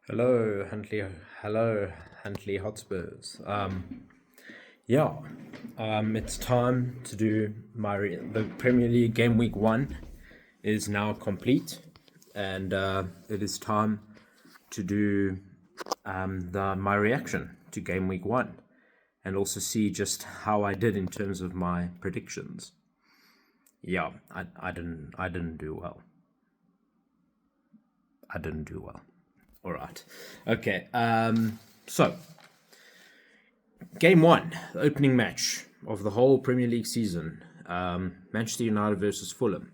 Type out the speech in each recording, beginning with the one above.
Hello, Huntley. Hello, Huntley Hotspurs. Yeah, it's time to do the Premier League game week 1 is now complete, and it is time to do my reaction to game week 1, and also see just how I did in terms of my predictions. Yeah, I didn't do well. I didn't do well. All right. Okay. So game 1, the opening match of the whole Premier League season, Manchester United versus Fulham,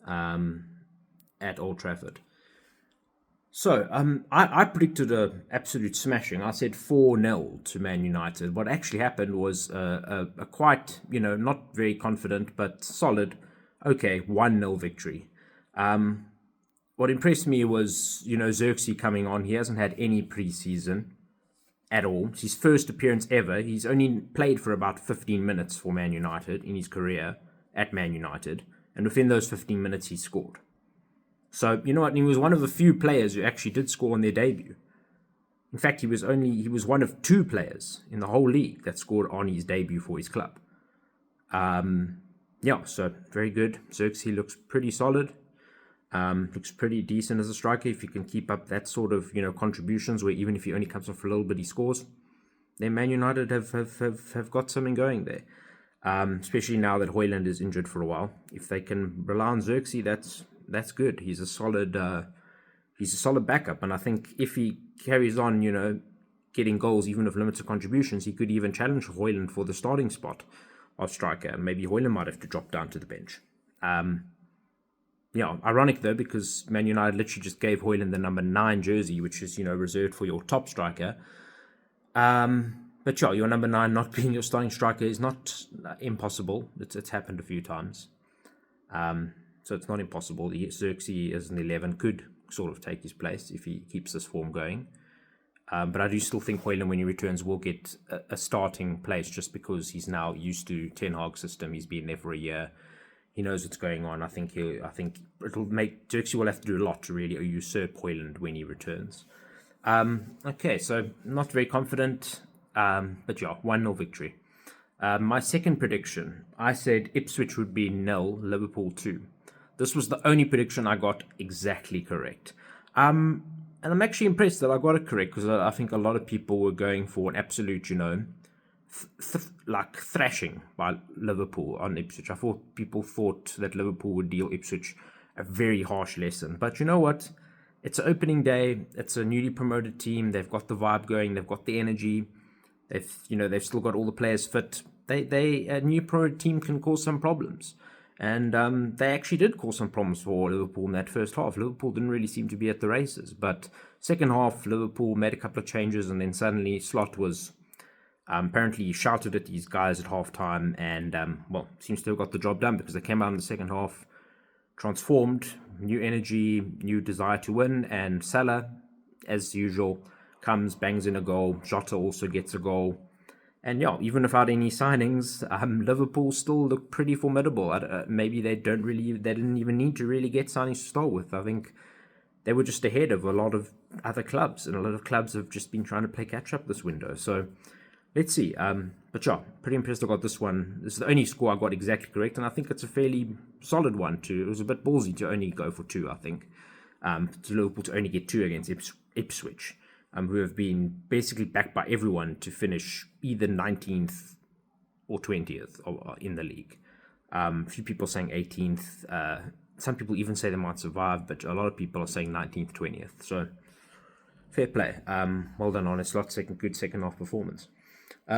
at Old Trafford. So I predicted a absolute smashing. I said 4-0 to Man United. What actually happened was a quite, not very confident but solid, okay, 1-0 victory. What impressed me was, Xerxes coming on. He hasn't had any preseason at all. It's his first appearance ever. He's only played for about 15 minutes for Man United in his career at Man United. And within those 15 minutes, he scored. So, you know what? He was one of the few players who actually did score on their debut. In fact, he was one of 2 players in the whole league that scored on his debut for his club. Yeah, so very good. Xerxes, he looks pretty solid. Looks pretty decent as a striker if he can keep up that sort of contributions, where even if he only comes off for a little bit, he scores. Then Man United have got something going there, especially now that Højlund is injured for a while. If they can rely on Xerxes, that's good. He's a solid backup, and I think if he carries on, getting goals even with limited contributions, he could even challenge Højlund for the starting spot of striker. Maybe Højlund might have to drop down to the bench. Yeah, ironic though, because Man United literally just gave Højlund the number 9 jersey, which is, reserved for your top striker. But yeah, your number 9 not being your starting striker is not impossible. It's happened a few times. So it's not impossible. Xerxes as an 11 could sort of take his place if he keeps this form going. But I do still think Højlund, when he returns, will get a starting place just because he's now used to Ten Hag's system. He's been there for a year. He knows what's going on. I think it'll make Xerxes will have to do a lot to really usurp Højlund when he returns. Okay, so not very confident, but yeah, 1-0 victory. My second prediction, I said Ipswich would be 0, Liverpool 2. This was the only prediction I got exactly correct. And I'm actually impressed that I got it correct, because I think a lot of people were going for an absolute, thrashing by Liverpool on Ipswich. I thought people thought that Liverpool would deal Ipswich a very harsh lesson. But you know what? It's opening day. It's a newly promoted team. They've got the vibe going. They've got the energy. They've still got all the players fit. A new promoted team can cause some problems. And they actually did cause some problems for Liverpool in that first half. Liverpool didn't really seem to be at the races. But second half, Liverpool made a couple of changes, and then suddenly Slot was apparently he shouted at these guys at halftime, and seems to have got the job done, because they came out in the second half transformed, new energy, new desire to win, and Salah, as usual, comes, bangs in a goal. Jota also gets a goal. And yeah, even without any signings, Liverpool still look pretty formidable. Maybe they didn't even need to really get signings to start with. I think they were just ahead of a lot of other clubs, and a lot of clubs have just been trying to play catch up this window. So let's see. But yeah, pretty impressed I got this one. This is the only score I got exactly correct, and I think it's a fairly solid one too. It was a bit ballsy to only go for 2, I think. To Liverpool to only get 2 against Ipswich, who have been basically backed by everyone to finish either 19th or 20th in the league. A few people saying 18th. Some people even say they might survive, but a lot of people are saying 19th, 20th. So fair play. Well done on a slot. Good second half performance.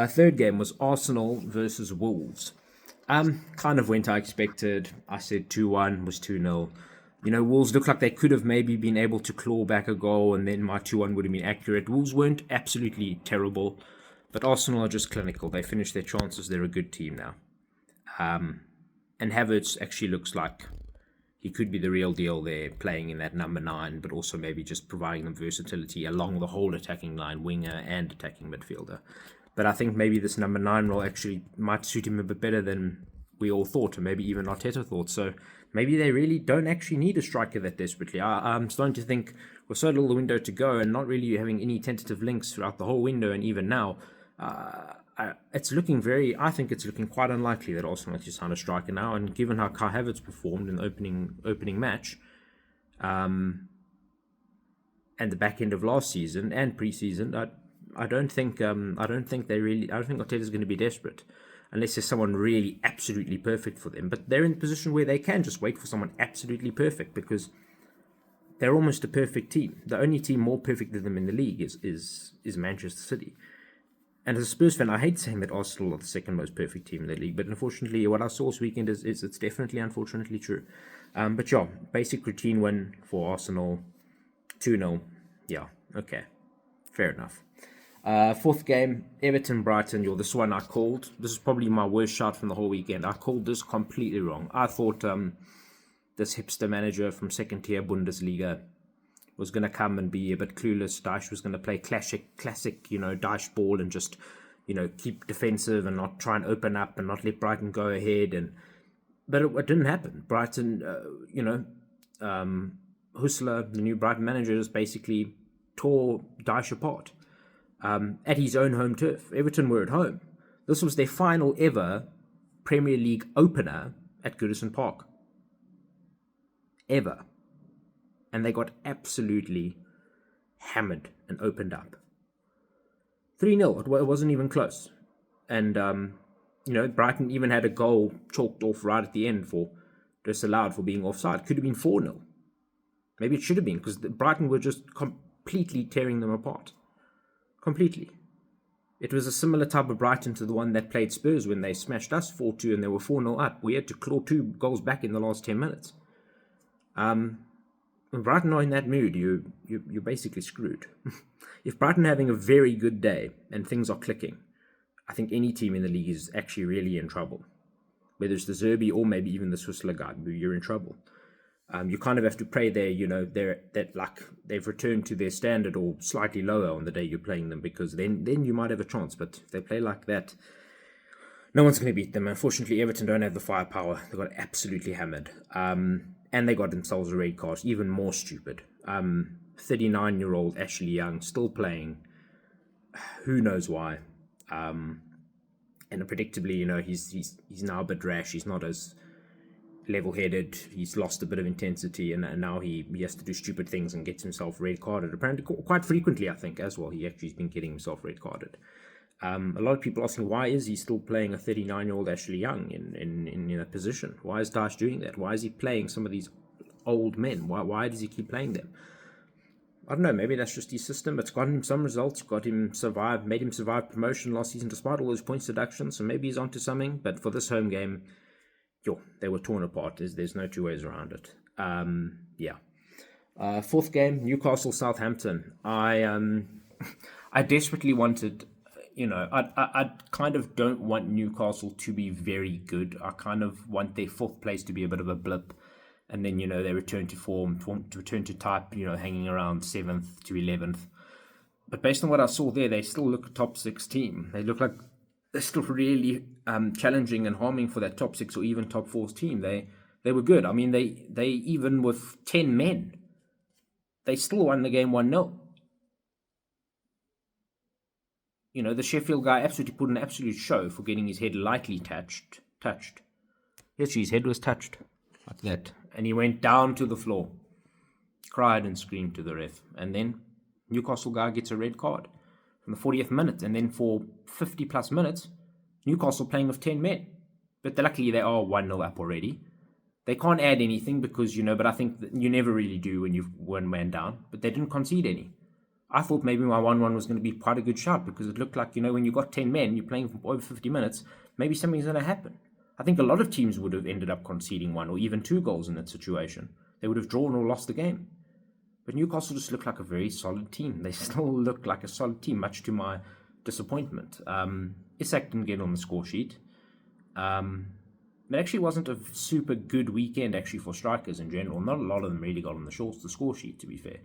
Third game was Arsenal versus Wolves. Kind of went I expected. I said 2-1, was 2-0. Wolves looked like they could have maybe been able to claw back a goal, and then my 2-1 would have been accurate. Wolves weren't absolutely terrible, but Arsenal are just clinical. They finished their chances. They're a good team now. And Havertz actually looks like he could be the real deal there, playing in that number 9, but also maybe just providing them versatility along the whole attacking line, winger and attacking midfielder. But I think maybe this number 9 role actually might suit him a bit better than we all thought, and maybe even Arteta thought. So maybe they really don't actually need a striker that desperately. I'm starting to think with so little window to go and not really having any tentative links throughout the whole window, and even now, it's looking I think it's looking quite unlikely that Arsenal actually sign a striker now. And given how Kai Havertz performed in the opening match, and the back end of last season and preseason, I don't think Arteta's going to be desperate, unless there's someone really absolutely perfect for them. But they're in a position where they can just wait for someone absolutely perfect, because they're almost a perfect team. The only team more perfect than them in the league is Manchester City. And as a Spurs fan, I hate saying that Arsenal are the second most perfect team in the league, but unfortunately, what I saw this weekend is it's definitely, unfortunately, true. But yeah, basic routine win for Arsenal, 2-0. Yeah, okay, fair enough. Fourth game, Everton-Brighton. This one I called. This is probably my worst shot from the whole weekend. I called this completely wrong. I thought this hipster manager from second-tier Bundesliga was going to come and be a bit clueless. Dyche was going to play classic, Dyche ball and just, keep defensive and not try and open up and not let Brighton go ahead. But it didn't happen. Brighton, Hussler, the new Brighton manager, just basically tore Dyche apart at his own home turf. Everton were at home. This was their final ever Premier League opener at Goodison Park. Ever. And they got absolutely hammered and opened up. 3-0. It wasn't even close. And, Brighton even had a goal chalked off right at the end for disallowed for being offside. Could have been 4-0. Maybe it should have been, because Brighton were just completely tearing them apart. Completely. It was a similar type of Brighton to the one that played Spurs when they smashed us 4-2 and they were 4-0 up. We had to claw 2 goals back in the last 10 minutes. When Brighton are in that mood, you're basically screwed. If Brighton are having a very good day and things are clicking, I think any team in the league is actually really in trouble. Whether it's the Zerbi or maybe even the Swissler guy, you're in trouble. You kind of have to pray they've returned to their standard or slightly lower on the day you're playing them, because then you might have a chance. But if they play like that, no one's going to beat them. Unfortunately, Everton don't have the firepower. They got absolutely hammered. And they got themselves a red card, even more stupid. 39-year-old Ashley Young still playing. Who knows why? And predictably, he's now a bit rash. He's not as level-headed. He's lost a bit of intensity, and now he has to do stupid things and gets himself red carded. Apparently, quite frequently, I think, as well. He actually has been getting himself red carded. A lot of people asking, why is he still playing a 39-year-old Ashley Young in a position? Why is Dyche doing that? Why is he playing some of these old men? Why does he keep playing them? I don't know, maybe that's just his system. It's gotten him some results, made him survive promotion last season despite all those points deductions, so maybe he's onto something. But for this home game, they were torn apart. There's no two ways around it. Fourth game, Newcastle-Southampton. I desperately wanted... I kind of don't want Newcastle to be very good. I kind of want their fourth place to be a bit of a blip. And then, they return to form, to return to type, hanging around 7th to 11th. But based on what I saw there, they still look a top 6 team. They look like they're still really challenging and harming for that top 6 or even top 4 team. They were good. I mean, they even with 10 men, they still won the game 1-0. The Sheffield guy absolutely put an absolute show for getting his head lightly touched. Yes, his head was touched. Like that. And he went down to the floor. Cried and screamed to the ref. And then Newcastle guy gets a red card from the 40th minute. And then for 50 plus minutes, Newcastle playing with 10 men. But luckily they are 1-0 up already. They can't add anything because, but I think that you never really do when you've one man down. But they didn't concede any. I thought maybe my 1-1 was going to be quite a good shot because it looked like, when you've got 10 men, you're playing for over 50 minutes, maybe something's going to happen. I think a lot of teams would have ended up conceding 1 or even 2 goals in that situation. They would have drawn or lost the game. But Newcastle just looked like a very solid team. They still looked like a solid team, much to my disappointment. Isak didn't get on the score sheet. It actually wasn't a super good weekend, actually, for strikers in general. Not a lot of them really got on the score sheet, to be fair.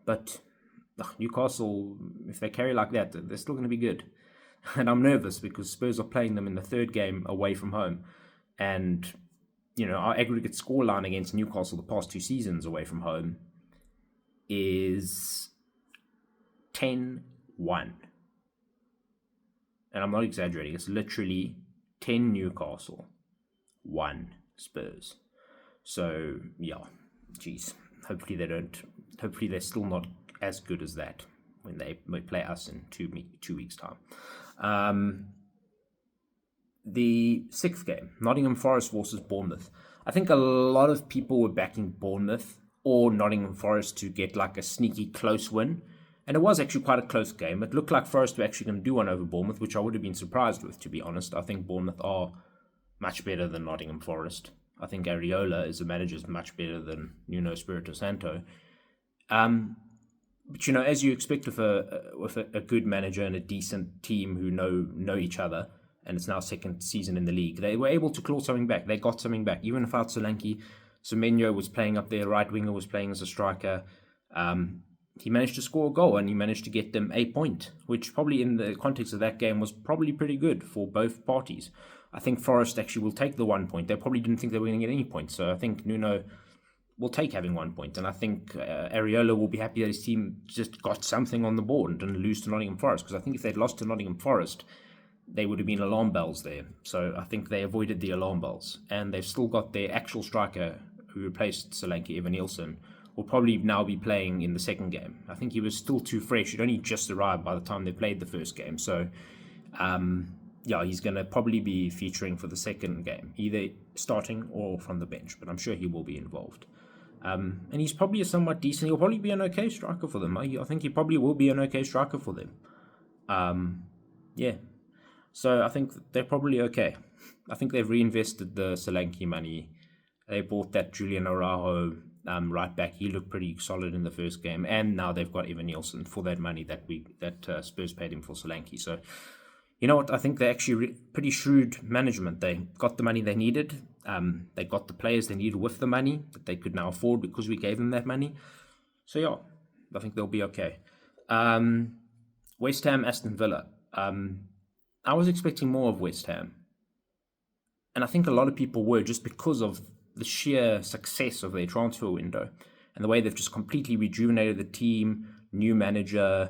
But Newcastle, if they carry like that, they're still going to be good. And I'm nervous because Spurs are playing them in the third game away from home. And, our aggregate scoreline against Newcastle the past 2 seasons away from home is 10-1. And I'm not exaggerating. It's literally 10 Newcastle, 1 Spurs. So, yeah, geez. Hopefully they're still not as good as that when they play us in 2 weeks' time. The sixth game, Nottingham Forest versus Bournemouth. I think a lot of people were backing Bournemouth or Nottingham Forest to get like a sneaky close win. And it was actually quite a close game. It looked like Forest were actually going to do one over Bournemouth, which I would have been surprised with, to be honest. I think Bournemouth are much better than Nottingham Forest. I think Areola as a manager is much better than Nuno Espirito Santo. But as you expect with a good manager and a decent team who know each other, and it's now second season in the league, they were able to claw something back. They got something back, even without Solanke. Semenyo was playing up there, right winger was playing as a striker. He managed to score a goal and he managed to get them a point, which probably in the context of that game was probably pretty good for both parties. I think Forest actually will take the 1 point. They probably didn't think they were going to get any points. So I think Nuno will take having 1 point. And I think Areola will be happy that his team just got something on the board and didn't lose to Nottingham Forest. Because I think if they'd lost to Nottingham Forest, they would have been alarm bells there. So I think they avoided the alarm bells. And they've still got their actual striker who replaced Solanke, Evan Nielsen, will probably now be playing in the second game. I think he was still too fresh. He'd only just arrived by the time they played the first game. So, he's going to probably be featuring for the second game, either starting or from the bench. But I'm sure he will be involved. And he's probably a somewhat decent. He'll probably be an okay striker for them. I think he probably will be an okay striker for them. So I think they're probably okay. I think they've reinvested the Solanke money. They bought that Julian Araujo right back. He looked pretty solid in the first game, and now they've got Evan Nielsen for that money that Spurs paid him for Solanke. So, you know what? I think they're actually pretty shrewd management. They got the money they needed. They got the players they needed with the money that they could now afford because we gave them that money. So yeah, I think they'll be okay. West Ham, Aston Villa. I was expecting more of West Ham, and I think a lot of people were, just because of the sheer success of their transfer window and the way they've just completely rejuvenated the team. New manager,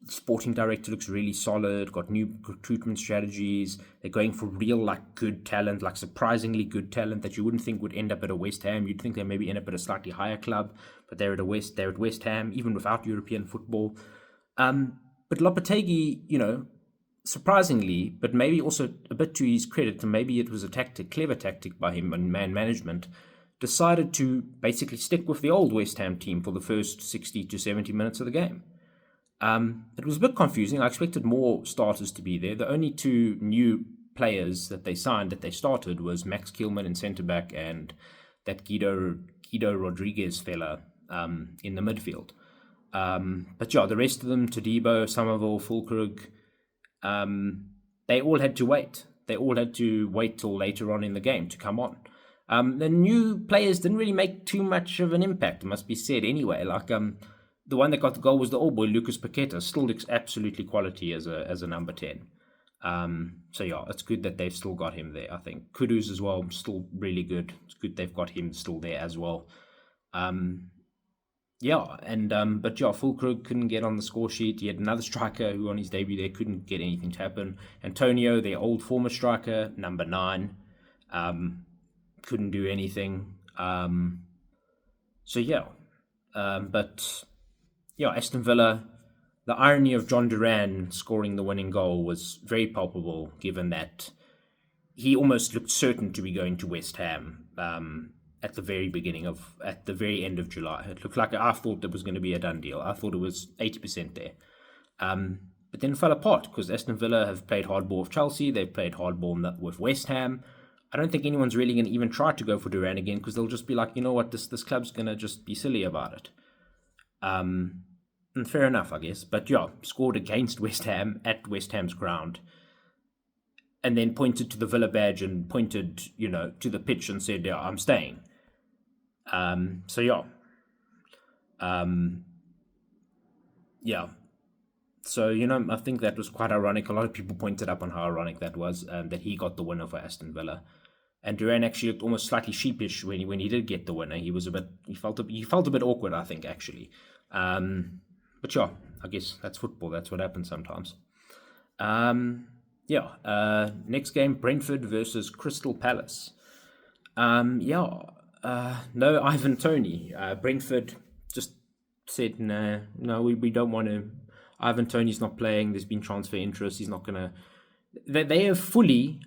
sporting director looks really solid, got new recruitment strategies. They're going for real, good talent, surprisingly good talent that you wouldn't think would end up at a West Ham. You'd think they maybe end up at a slightly higher club, but they're at West Ham, even without European football. But Lopetegui, surprisingly, but maybe also a bit to his credit, and maybe it was a clever tactic by him and man management, decided to basically stick with the old West Ham team for the first 60 to 70 minutes of the game. It was a bit confusing. I expected more starters to be there. The only two new players that they signed that they started was Max Kielman in centre-back and that Guido Rodriguez fella in the midfield. But yeah, the rest of them, Todibo, Somerville, Fulkrug, they all had to wait. They all had to wait till later on in the game to come on. The new players didn't really make too much of an impact, it must be said anyway. The one that got the goal was the old boy, Lucas Paqueta. Still looks absolutely quality as a number 10. So yeah, it's good that they've still got him there, I think. Kudus as well, still really good. It's good they've got him still there as well. Fulkrug couldn't get on the score sheet. He had another striker who on his debut there couldn't get anything to happen. Antonio, their old former striker, number 9, couldn't do anything. Aston Villa, the irony of John Duran scoring the winning goal was very palpable, given that he almost looked certain to be going to West Ham at the very end of July. It looked like I thought there was going to be a done deal. I thought it was 80% there. But then it fell apart because Aston Villa have played hardball with Chelsea. They've played hardball with West Ham. I don't think anyone's really going to even try to go for Duran again because they'll just be like, you know what, this club's going to just be silly about it. And fair enough, I guess. But yeah, scored against West Ham at West Ham's ground. And then pointed to the Villa badge and pointed, to the pitch and said, yeah, I'm staying. So, I think that was quite ironic. A lot of people pointed up on how ironic that was, that he got the winner for Aston Villa. And Duran actually looked almost slightly sheepish when he did get the winner. He felt a bit awkward, I think, actually. But yeah, I guess that's football. That's what happens sometimes. Next game, Brentford versus Crystal Palace. No Ivan Toney. Brentford just said, no, we don't want to. Ivan Toney's not playing. There's been transfer interest. He's not going to. They have fully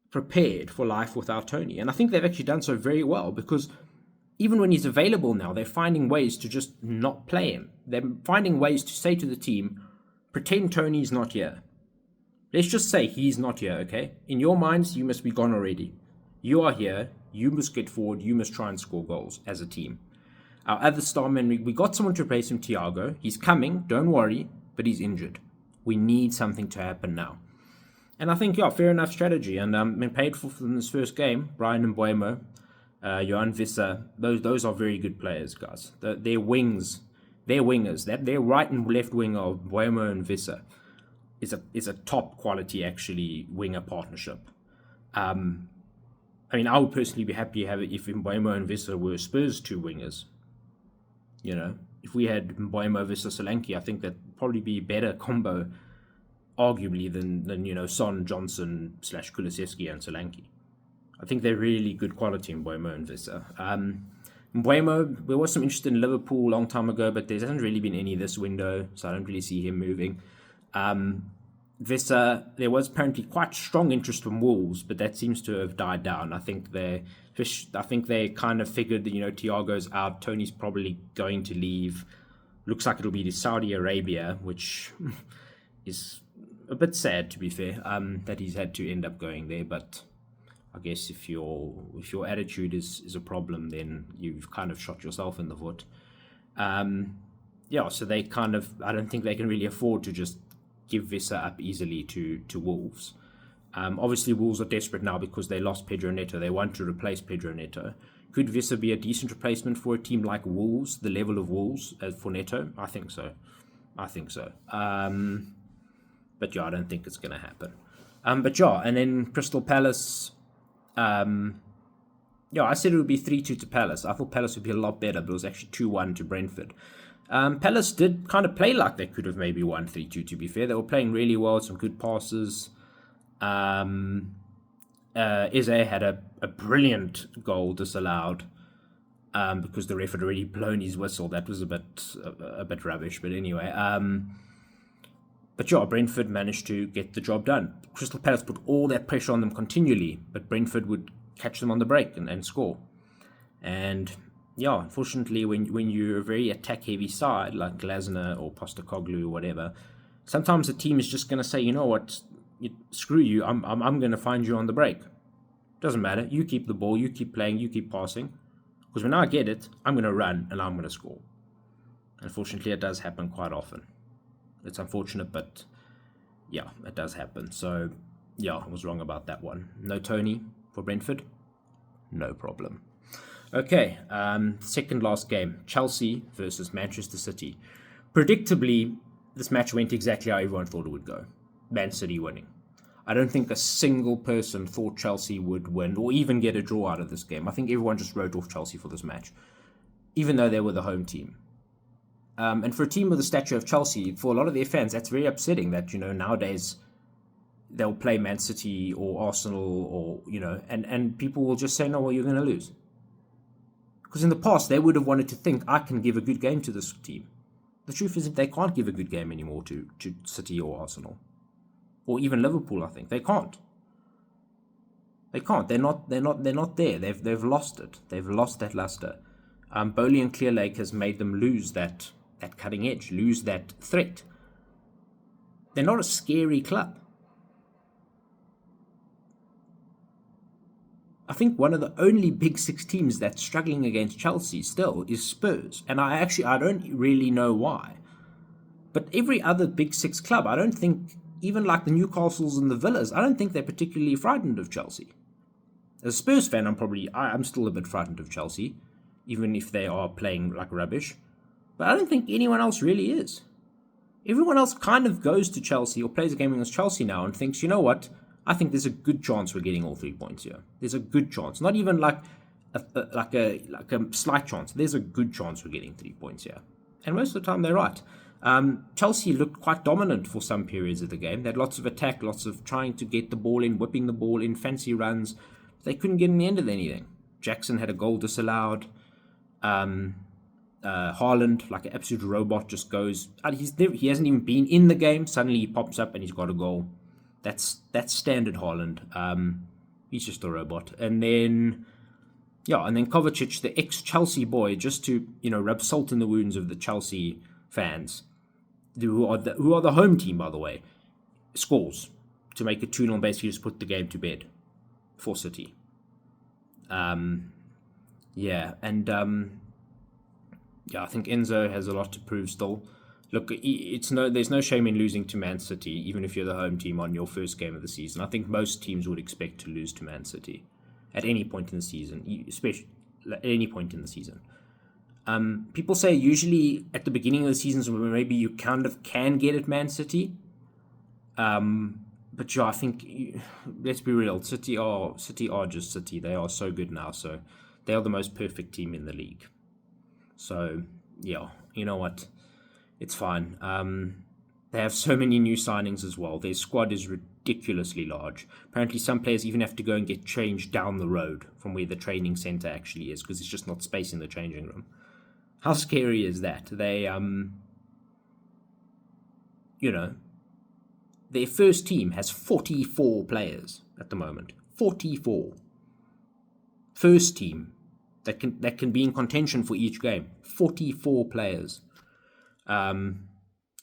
prepared for life without Toney. And I think they've actually done so very well, because even when he's available now, they're finding ways to just not play him. They're finding ways to say to the team, pretend Tony's not here. Let's just say he's not here, okay? In your minds, you must be gone already. You are here. You must get forward. You must try and score goals as a team. Our other star man, we got someone to replace him, Thiago. He's coming, don't worry, but he's injured. We need something to happen now. And I think, fair enough strategy. And been paid for in this first game. Brian Mbuemo, Johan Visser, those are very good players, guys. Their wingers, their right and left wing of Mbuemo and Visser is a top quality, actually, winger partnership. I I would personally be happy to have it if Mbuemo and Visser were Spurs' two wingers. If we had Mbuemo, Visser, Solanke, I think that'd probably be a better combo, arguably, than Son, Johnson / Kulusevski and Solanke. I think they're really good quality in Mbuemo and Visser. Mbuemo, there was some interest in Liverpool a long time ago, but there hasn't really been any this window, so I don't really see him moving. Visser, there was apparently quite strong interest from Wolves, but that seems to have died down. I think they kind of figured that Thiago's out, Tony's probably going to leave. Looks like it'll be to Saudi Arabia, which is a bit sad, to be fair, that he's had to end up going there. But I guess if your attitude is a problem, then you've kind of shot yourself in the foot. So they I don't think they can really afford to just give Visser up easily to Wolves. Obviously, Wolves are desperate now because they lost Pedro Neto. They want to replace Pedro Neto. Could Visser be a decent replacement for a team like Wolves, the level of Wolves, for Neto? I think so. But I don't think it's going to happen. And then Crystal Palace. I said it would be 3-2 to Palace. I thought Palace would be a lot better, but it was actually 2-1 to Brentford. Palace did kind of play like they could have maybe won 3-2, to be fair. They were playing really well, some good passes. Eze had a brilliant goal disallowed because the ref had already blown his whistle. That was a bit rubbish, but anyway. Brentford managed to get the job done. Crystal Palace put all that pressure on them continually, but Brentford would catch them on the break and score. And unfortunately, when you're a very attack-heavy side like Glasner or Postecoglou or whatever, sometimes the team is just going to say, you know what, screw you, I'm going to find you on the break. Doesn't matter. You keep the ball, you keep playing, you keep passing. Because when I get it, I'm going to run and I'm going to score. Unfortunately, it does happen quite often. It's unfortunate, but it does happen. So, I was wrong about that one. No Tony for Brentford? No problem. Okay, second last game, Chelsea versus Manchester City. Predictably, this match went exactly how everyone thought it would go. Man City winning. I don't think a single person thought Chelsea would win or even get a draw out of this game. I think everyone just wrote off Chelsea for this match, even though they were the home team. And for a team with the stature of Chelsea, for a lot of their fans, that's very upsetting that, nowadays they'll play Man City or Arsenal or, and people will just say, no, well, you're going to lose. Because in the past, they would have wanted to think, I can give a good game to this team. The truth is, they can't give a good game anymore to City or Arsenal. Or even Liverpool, I think. They can't. They can't. They're not there. They've lost it. They've lost that luster. Bowley and Clearlake has made them lose that cutting edge, lose that threat. They're not a scary club. I think one of the only Big Six teams that's struggling against Chelsea still is Spurs. And I don't really know why. But every other Big Six club, I don't think, even like the Newcastles and the Villas, I don't think they're particularly frightened of Chelsea. As a Spurs fan, I'm still a bit frightened of Chelsea, even if they are playing like rubbish. But I don't think anyone else really is. everyone else kind of goes to Chelsea or plays a game against Chelsea now and thinks, you know what? I think there's a good chance we're getting all 3 points here. There's a good chance, not even like a slight chance. There's a good chance we're getting 3 points here, and most of the time they're right. Chelsea looked quite dominant for some periods of the game. They had lots of attack, lots of trying to get the ball in, whipping the ball in, fancy runs. They couldn't get in the end of anything. Jackson had a goal disallowed. Haaland, like an absolute robot, just goes. He hasn't even been in the game. Suddenly he pops up and he's got a goal. That's standard Haaland. He's just a robot. And then Kovacic, the ex-Chelsea boy, just to rub salt in the wounds of the Chelsea fans, who are the home team, by the way, scores to make it 2-0, basically just put the game to bed for City. I think Enzo has a lot to prove still. Look, there's no shame in losing to Man City, even if you're the home team on your first game of the season. I think most teams would expect to lose to Man City at any point in the season, especially at any point in the season. People say usually at the beginning of the seasons where maybe you kind of can get at Man City. But I think, let's be real, City are just City. They are so good now. So they are the most perfect team in the league. So, yeah, you know what? It's fine. They have so many new signings as well. Their squad is ridiculously large. Apparently some players even have to go and get changed down the road from where the training centre actually is because there's just not space in the changing room. How scary is that? They, their first team has 44 players at the moment. 44. First team that can be in contention for each game. 44 players. Marc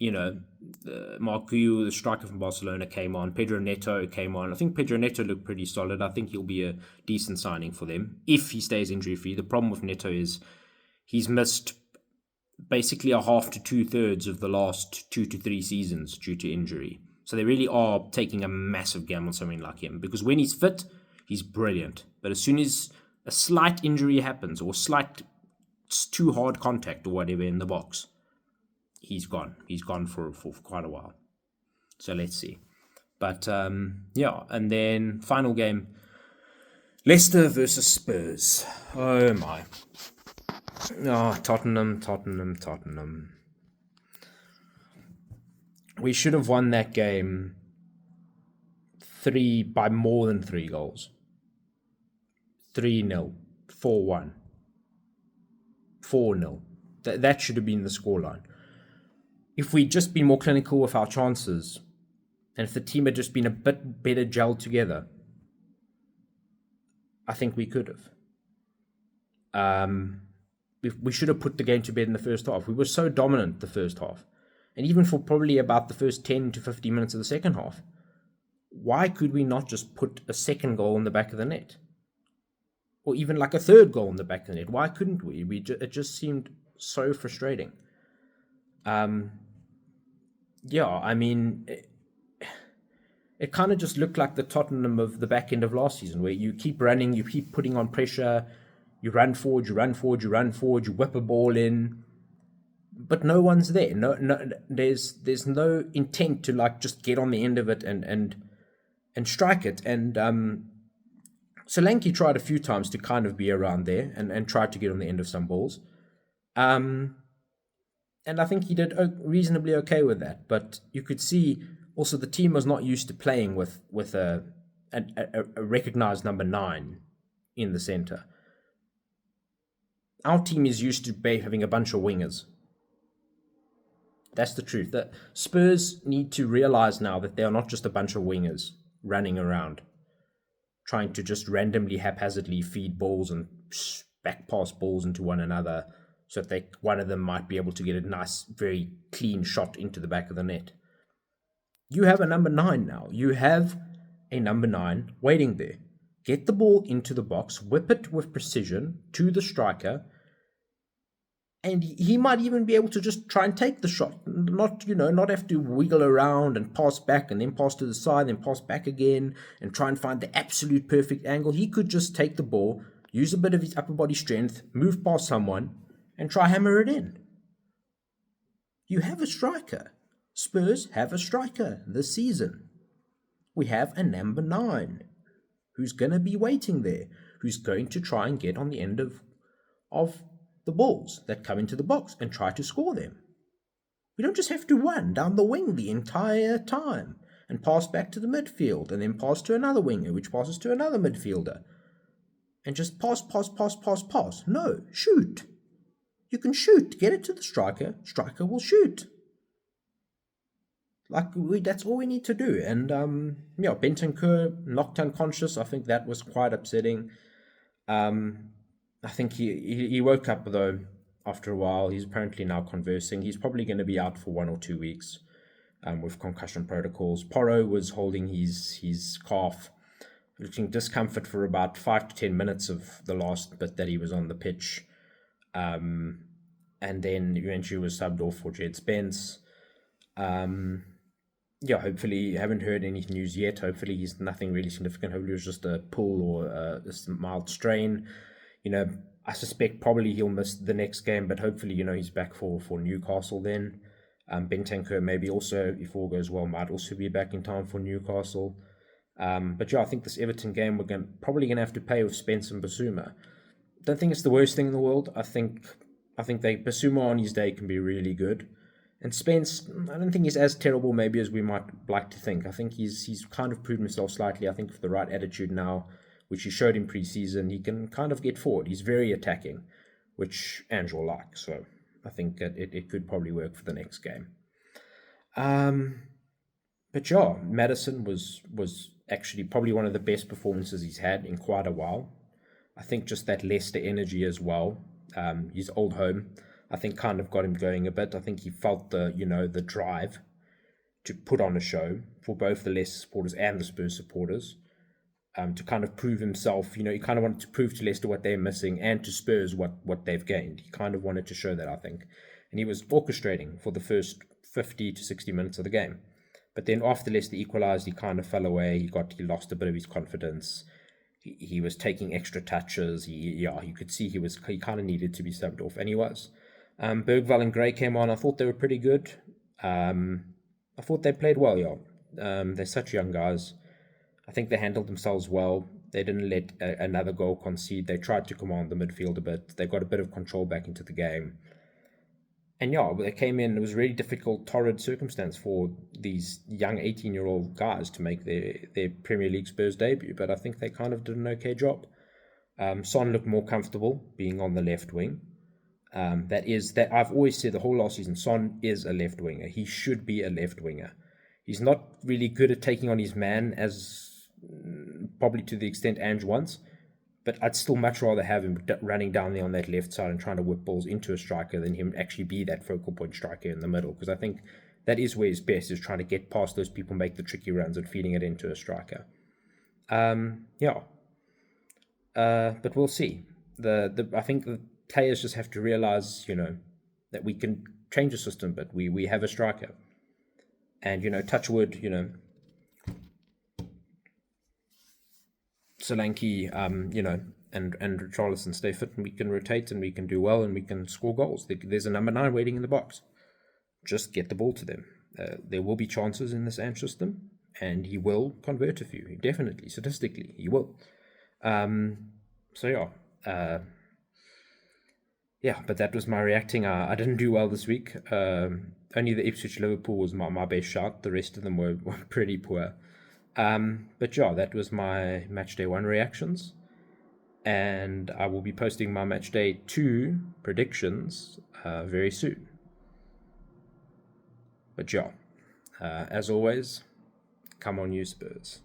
Guiu, the striker from Barcelona, came on. Pedro Neto came on. I think Pedro Neto looked pretty solid. I think he'll be a decent signing for them if he stays injury-free. The problem with Neto is he's missed basically a half to 2/3 of the last 2 to 3 seasons due to injury. So they really are taking a massive gamble on someone like him because when he's fit, he's brilliant. But as soon as a slight injury happens or it's too hard contact or whatever in the box, he's gone. He's gone for quite a while. So let's see. But and then final game, Leicester versus Spurs. Oh my. Oh, Tottenham. We should have won that game by more than 3 goals. 3-0, 4-1, 4-0. That should have been the scoreline. If we'd just been more clinical with our chances, and if the team had just been a bit better gelled together, I think we could have. We should have put the game to bed in the first half. We were so dominant the first half. And even for probably about the first 10 to 15 minutes of the second half. Why could we not just put a second goal in the back of the net? Or even like a third goal in the back of the net? Why couldn't we? It just seemed so frustrating. It kind of just looked like the Tottenham of the back end of last season, where you keep running, you keep putting on pressure, you run forward, you whip a ball in, but no one's there. No, there's no intent to like just get on the end of it and strike it. And Solanke tried a few times to kind of be around there and tried to get on the end of some balls. And I think he did reasonably okay with that. But you could see also the team was not used to playing with a recognized number 9 in the center. Our team is used to having a bunch of wingers. That's the truth. The Spurs need to realize now that they are not just a bunch of wingers running around, trying to just randomly, haphazardly feed balls and back pass balls into one another so that one of them might be able to get a nice, very clean shot into the back of the net. You have a number 9 now. You have a number 9 waiting there. Get the ball into the box, whip it with precision to the striker, and he might even be able to just try and take the shot, not have to wiggle around and pass back and then pass to the side, then pass back again and try and find the absolute perfect angle. He could just take the ball, use a bit of his upper body strength, move past someone, and try hammer it in. You have a striker. Spurs have a striker this season. We have a number 9 who's going to be waiting there, who's going to try and get on the end of the balls that come into the box and try to score them. We don't just have to run down the wing the entire time and pass back to the midfield and then pass to another winger, which passes to another midfielder. And just pass. No, shoot. You can shoot. Get it to the striker. Striker will shoot. That's all we need to do. And Bentancur knocked unconscious. I think that was quite upsetting. I think he woke up though after a while. He's apparently now conversing. He's probably going to be out for 1 or 2 weeks with concussion protocols. Porro was holding his calf, looking discomfort for about 5 to 10 minutes of the last bit that he was on the pitch. And then eventually was subbed off for Jed Spence. Hopefully, haven't heard any news yet. Hopefully he's nothing really significant. Hopefully it was just a pull or a mild strain. I suspect probably he'll miss the next game, but hopefully, he's back for Newcastle then. Bentancur maybe also, if all goes well, might also be back in time for Newcastle. But I think this Everton game we're probably going to have to pay with Spence and Basuma. Don't think it's the worst thing in the world. I think Basuma on his day can be really good. And Spence, I don't think he's as terrible maybe as we might like to think. I think he's kind of proved himself slightly. I think with the right attitude now, which he showed in pre-season, he can kind of get forward. He's very attacking, which Ange will like. So I think it could probably work for the next game. Maddison was actually probably one of the best performances he's had in quite a while. I think just that Leicester energy as well. His old home, I think, kind of got him going a bit. I think he felt the drive to put on a show for both the Leicester supporters and the Spurs supporters, to kind of prove himself. He kind of wanted to prove to Leicester what they're missing and to Spurs what they've gained. He kind of wanted to show that, I think. And he was orchestrating for the first 50 to 60 minutes of the game. But then after Leicester equalised, he kind of fell away. He lost a bit of his confidence. He was taking extra touches. You could see he kind of needed to be subbed off, and he was. Bergvall and Gray came on. I thought they were pretty good. I thought they played well, they're such young guys. I think they handled themselves well. They didn't let another goal concede. They tried to command the midfield a bit. They got a bit of control back into the game. And they came in. It was a really difficult, torrid circumstance for these young 18-year-old guys to make their Premier League Spurs debut. But I think they kind of did an okay job. Son looked more comfortable being on the left wing. That I've always said the whole last season, Son is a left winger. He should be a left winger. He's not really good at taking on his man as probably to the extent Ange wants, but I'd still much rather have him running down there on that left side and trying to whip balls into a striker than him actually be that focal point striker in the middle, because I think that is where he's best, is trying to get past those people, make the tricky runs and feeding it into a striker. But we'll see. I think the players just have to realize, that we can change the system, but we have a striker. And, touch wood, Solanke, and Richarlison stay fit, and we can rotate and we can do well and we can score goals. There's a number 9 waiting in the box. Just get the ball to them. There will be chances in this Ange system, and he will convert a few. Definitely, statistically, he will. But that was my reacting. I didn't do well this week. Only the Ipswich Liverpool was my best shot. The rest of them were pretty poor. That was my matchday 1 reactions. And I will be posting my matchday 2 predictions very soon. But as always, come on you Spurs.